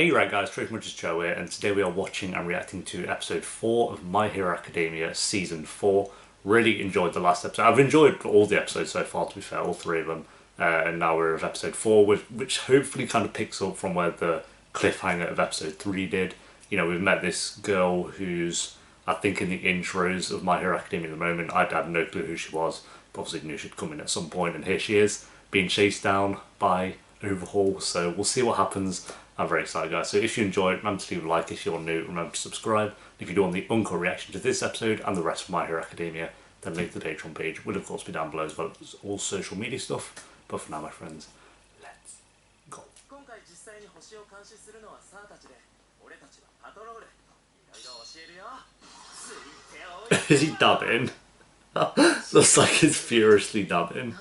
Hey right guys, pretty much Joe here, and today we are watching and reacting to episode 4 of My Hero Academia Season 4. Really enjoyed the last episode. I've enjoyed all the episodes so far, to be fair, all three of them. And now we're at episode 4, which hopefully kind of picks up from where the cliffhanger of episode 3 did. You know, we've met this girl who's, I think in the intros of My Hero Academia at the moment, I had no clue who she was, but obviously knew she'd come in at some point, and here she is, being chased down by Overhaul, so we'll see what happens. I'm very excited, guys. So if you enjoyed, remember to leave a like. If you're new, remember to subscribe. If you do want the uncut reaction to this episode and the rest of My Hero Academia, then link to the Patreon page will of course be down below, as well as all social media stuff. But for now, my friends, let's go. Is he dubbing? Looks like he's furiously dubbing.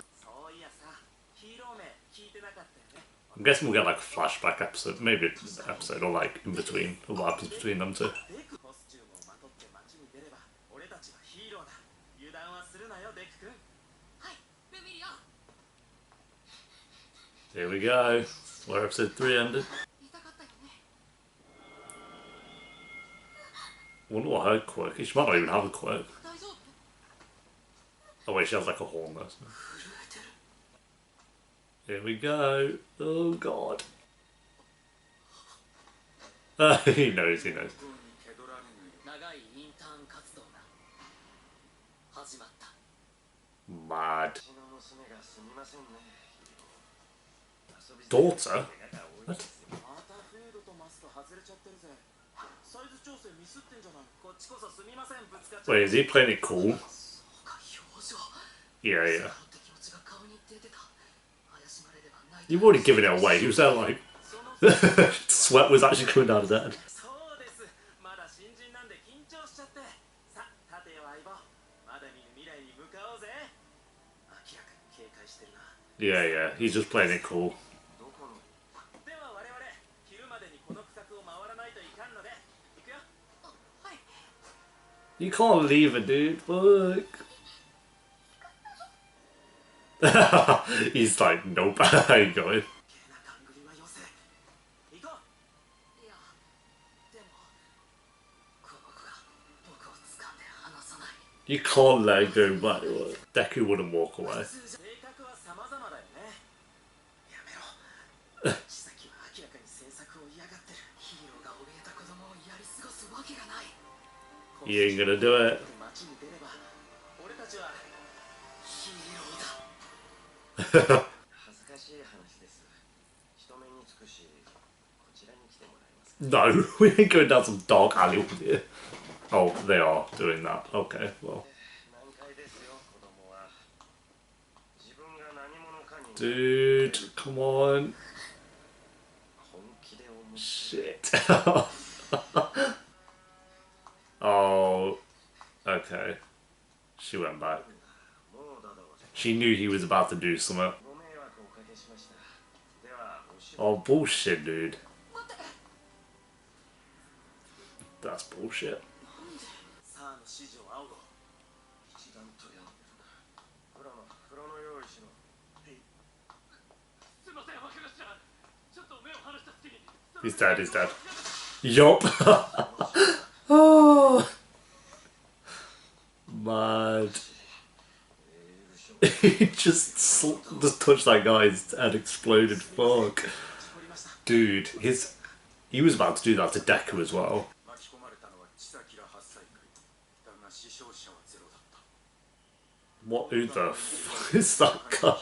I'm guessing we'll get like a flashback episode, maybe an episode or like in between, or what happens between them two. Here we go, where episode 3 ended. I wonder what her quirk is. She might not even have a quirk. Oh wait, she has like a horn though. Here we go. Oh god. He knows, he knows. Mad. Daughter? What? Wait, is he playing it cool? Yeah. You've already given it away. He was there like sweat was actually coming down his head. Yeah, he's just playing it cool. You can't leave it, dude. Fuck. He's like, nope, I ain't going. You can't let it go back. Deku wouldn't walk away. He ain't gonna do it. No, we ain't going down some dark alley with you. Oh, they are doing that. Okay, well. Dude, come on. Shit. Oh, okay. She went back. She knew he was about to do something. Oh, bullshit, dude. That's bullshit. He's dead, he's dead. Yup. Oh. Mad. He just touched that guy's head, exploded. Fuck. Dude, he was about to do that to Deku as well. What, who the f is that guy?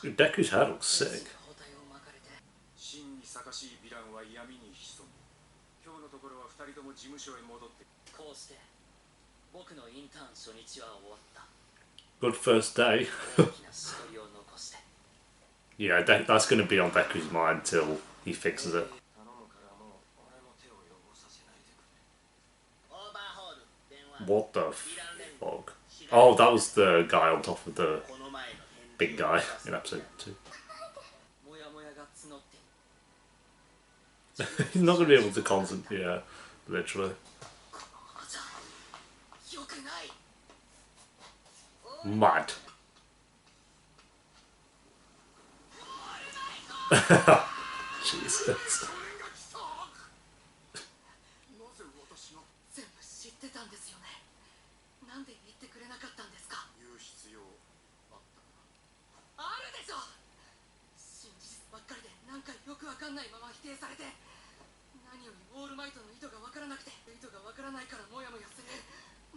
Dude, Deku's hair looks sick. Good first day. Yeah, that's going to be on Deku's mind till he fixes it. What the fuck? Oh, that was the guy on top of the big guy in episode 2. He's not going to be able to concentrate, yeah, literally. Mad. Jesus.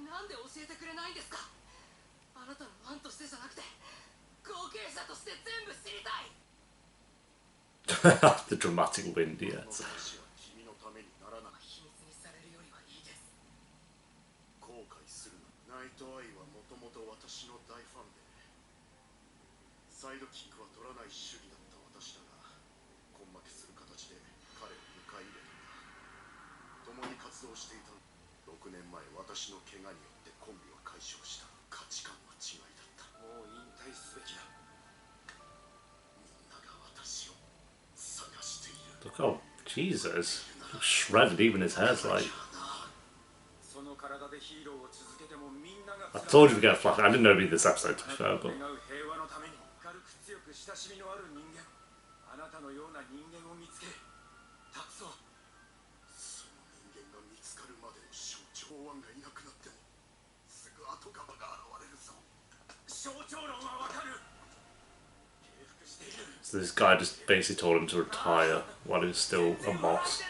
なんで教えてくれないんですか。あなたのファンとしてじゃなくて後継者として全部知りたい。 The dramatic wind, yes. 秘密にされるよりはいいです。後悔するな。ナイトアイはもともと私の大ファンで、サイドキックは取らない主義だった私だが、根負けする形で彼を迎え入れたんだ。共に活動していた。6年前、私の怪我によってコンビは解消した。価値観は違いだった。もう引退すべきだ。みんなが私を探している。 Look how Jesus shredded. Even his hair's like. I told you to get a flash. I didn't know it'd be this episode, to be fair, but. 象徴論はわかる。 So this guy just basically told him to retire while he was still a moss.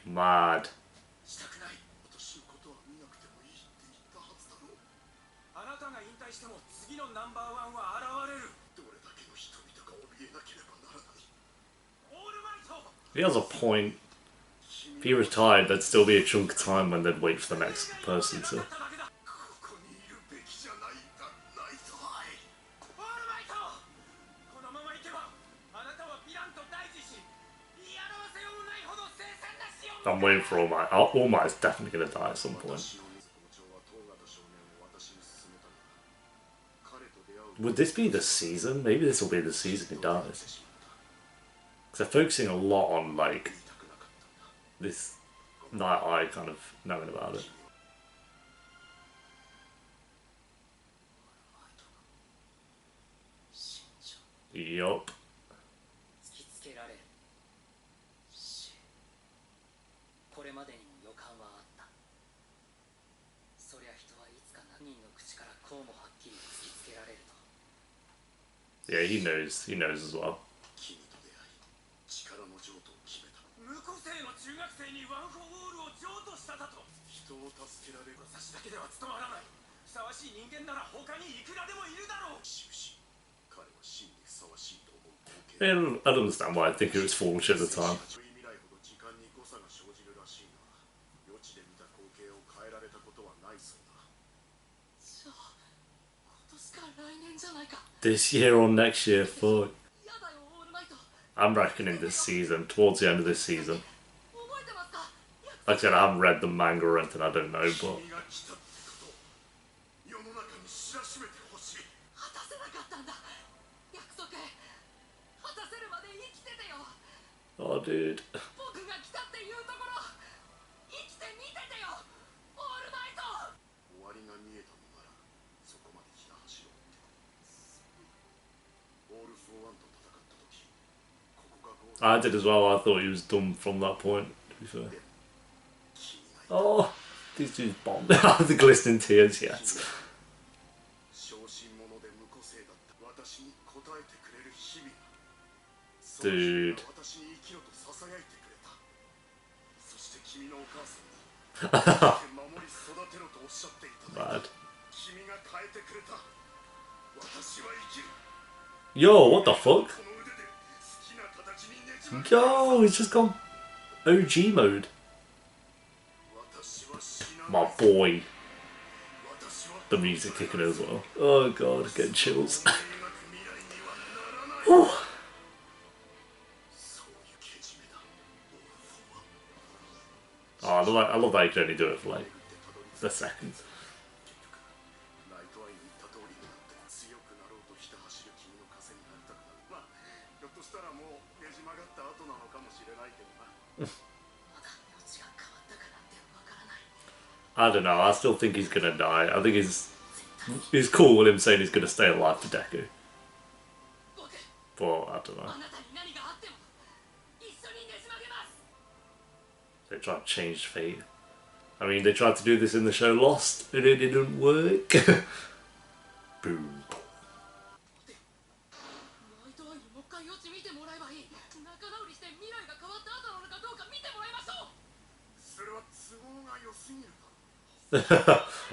Mad. He has a point. If he retired, there'd still be a chunk of time when they'd wait for the next person to. I'm waiting for All Might. All Might is definitely going to die at some point. Would this be the season? Maybe this will be the season he dies. Because they're focusing a lot on, like, this Night Eye kind of knowing about it. Yup. これまでにも予感はあった。そりゃ人はいつか何人の口からこうもはっきり突きつけられると。Yeah, he knows. He knows as well. 君と出会い、力の譲渡を決めた。無個性の中学生にワン・フォー・オールを譲渡しただと。人を助けられる差しだけでは務まらない。ふさわしい人間なら他にいくらでもいるだろう。しぶし、彼は真にふさわしいと思う。I don't understand why I think it was foolish at the time. this year or next year, fuck. I'm reckoning this season, towards the end of this season. Like I said, I haven't read the manga or anything, I don't know, but... Oh, dude. I did as well. I thought he was done from that point, to be fair. Oh, these dudes bombed. The glistening tears, yes. Dude. Bad. Yo, what the fuck? Yo, he's just gone OG mode. My boy. The music kicking as well. Oh god, getting chills. Oh, I love that you can only do it for like a second. I don't know. I still think he's gonna die. I think he's cool with him saying he's gonna stay alive for Deku. But I don't know. They tried to change fate. I mean, they tried to do this in the show Lost, and it didn't work. Boom.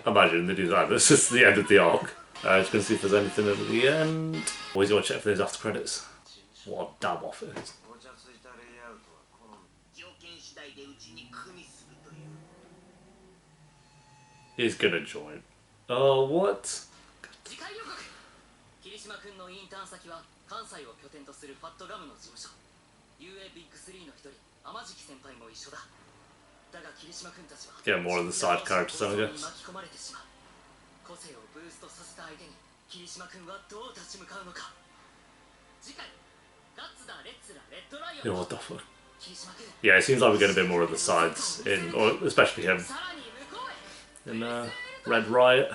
Imagine they do that. This is the end of the arc. Just gonna see if there's anything at the end. Always gotta check for those after credits. What a damn off it is. He's gonna join. Oh, what? Get more of the side characters, I guess. Yeah, what the fuck? Yeah, it seems like we're getting a bit more of the sides in, or especially him. In Red Riot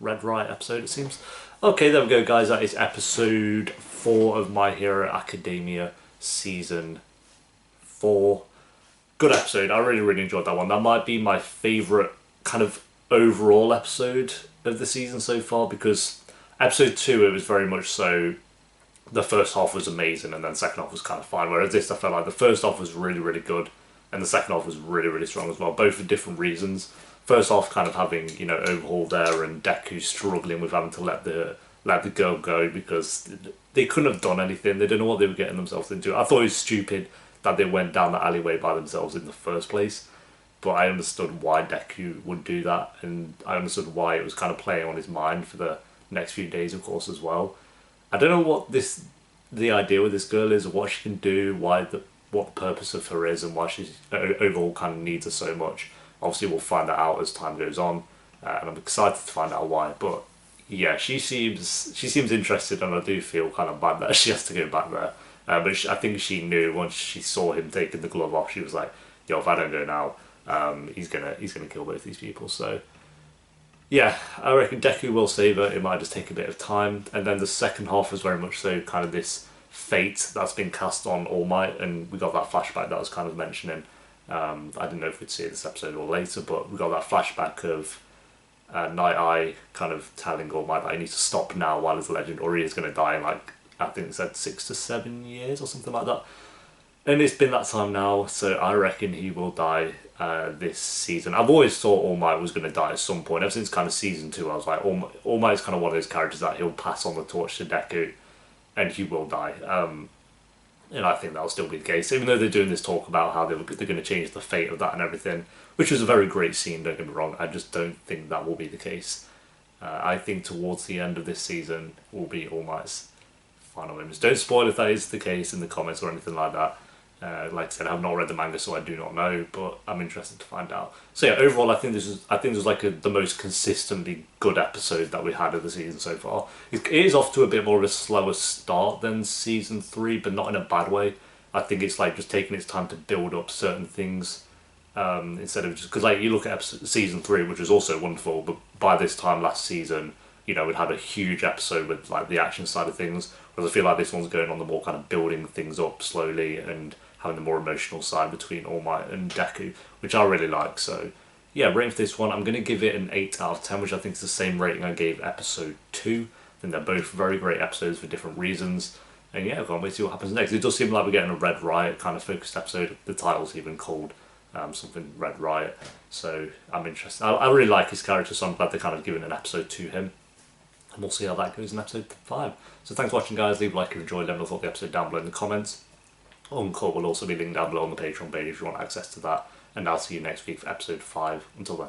episode, it seems. Okay, there we go, guys. That is episode 4 of My Hero Academia season 4. Good episode. I really enjoyed that one. That might be my favourite kind of overall episode of the season so far, because episode 2, it was very much so the first half was amazing and then the second half was kind of fine, whereas this, I felt like the first half was really good and the second half was really strong as well, both for different reasons. First half kind of having, you know, Overhaul there and Deku struggling with having to let the girl go because they couldn't have done anything. They didn't know what they were getting themselves into. I thought it was stupid that they went down the alleyway by themselves in the first place, but I understood why Deku would do that, and I understood why it was kind of playing on his mind for the next few days, of course, as well. I don't know what the idea with this girl is, or what she can do, what the purpose of her is, and why she's Overhaul kind of needs her so much. Obviously, we'll find that out as time goes on, and I'm excited to find out why. But yeah, she seems interested, and I do feel kind of bad that she has to go back there. But I think she knew once she saw him taking the glove off, she was like, "Yo, if I don't go now, he's gonna kill both these people." So yeah, I reckon Deku will save her. It might just take a bit of time, and then the second half was very much so kind of this fate that's been cast on All Might, and we got that flashback that I was kind of mentioning. I didn't know if we'd see it this episode or later, but we got that flashback of Night Eye kind of telling All Might that he needs to stop now while he's a legend, or he is going to die in, like, I think it said 6 to 7 years or something like that. And it's been that time now, so I reckon he will die this season. I've always thought All Might was going to die at some point. Ever since kind of season 2, I was like, All Might is kind of one of those characters that he'll pass on the torch to Deku, and he will die. And I think that'll still be the case, even though they're doing this talk about how they're going to change the fate of that and everything, which was a very great scene, don't get me wrong. I just don't think that will be the case. I think towards the end of this season will be All Might's final image. Don't spoil if that is the case in the comments or anything like that. Like I said, I have not read the manga, so I do not know, but I'm interested to find out. So yeah, overall, I think this was like the most consistently good episode that we had of the season so far. It is off to a bit more of a slower start than season 3, but not in a bad way. I think it's like just taking its time to build up certain things instead of just because like you look at season 3, which was also wonderful, but by this time last season, you know, it had a huge episode with like the action side of things. Whereas I feel like this one's going on the more kind of building things up slowly and having the more emotional side between All Might and Deku, which I really like. So yeah, rating for this one, I'm going to give it an 8 out of 10, which I think is the same rating I gave episode 2. I think they're both very great episodes for different reasons. And yeah, I can't wait to see what happens next. It does seem like we're getting a Red Riot kind of focused episode. The title's even called something Red Riot. So I'm interested. I really like his character, so I'm glad they're kind of giving an episode to him. And we'll see how that goes in episode 5. So thanks for watching, guys. Leave a like if you enjoyed. Let me know what the episode down below in the comments. Encore will also be linked down below on the Patreon page if you want access to that. And I'll see you next week for episode 5. Until then.